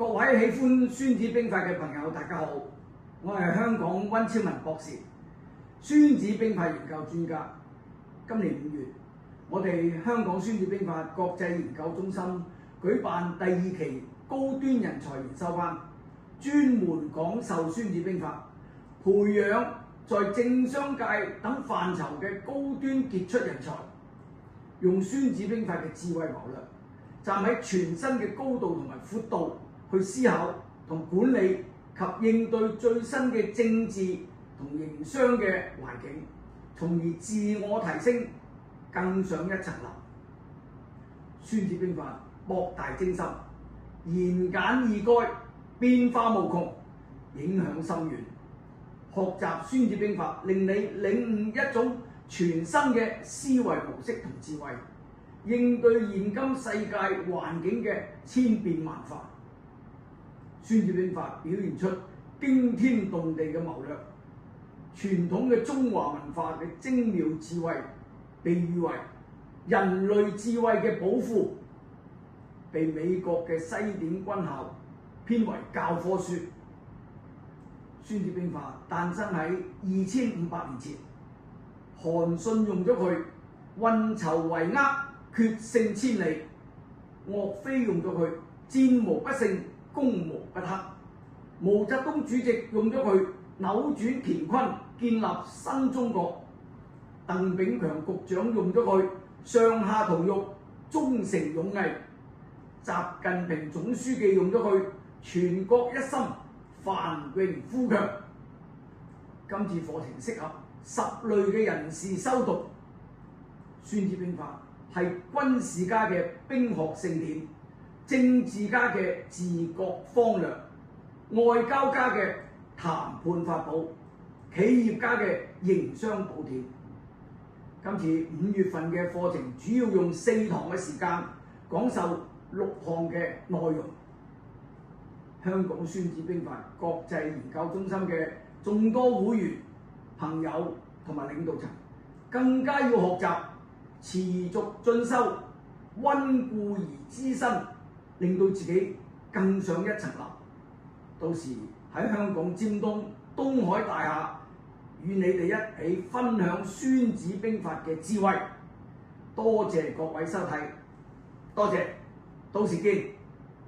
各位喜歡《孫子兵法》嘅朋友，大家好，我係香港溫超文博士，《孫子兵法》研究專家。今年5月，我哋香港《孫子兵法》國際研究中心舉辦第2期高端人才研修班，專門講授《孫子兵法》，培養在政商界等範疇嘅高端傑出人才，用《孫子兵法》嘅智慧謀略，站喺全新嘅高度同埋闊度去思考同管理及應對最新嘅政治同營商嘅環境，從而自我提升，更上一層樓。孫子兵法博大精深，言簡意賅，變化無窮，影響深遠。學習孫子兵法，令你領悟一種全新嘅思維模式同智慧，應對現今世界環境嘅千變萬化。孫子兵法表現出驚天動地嘅謀略，傳統嘅中華文化嘅精妙智慧，被譽為人類智慧嘅寶庫，被美國嘅西點軍校編為教科書。孫子兵法誕生喺2500年前，韓信用咗佢，運籌帷幄，決勝千里；岳飛用咗佢，戰無不勝，攻無不克；毛澤東主席用咗佢，扭轉乾坤，建立新中國；鄧炳強局長用咗佢，上下同欲，忠誠勇毅；習近平總書記用咗佢，全國一心，繁榮富強。今次課程適合10類嘅人士修讀。孫子兵法係軍事家嘅兵學聖典，政治家嘅治國方略，外交家嘅談判法寶，企業家嘅營商寶典。今次5月份嘅課程主要用4堂嘅時間講授6項嘅內容。香港孫子兵法國際研究中心嘅眾多會員、朋友同埋領導層，更加要學習持續進修，溫故而知新，令到自己更上一層樓。到時喺香港尖東東海大廈，與你哋一起分享孫子兵法嘅智慧。多謝各位收睇，多謝，到時見。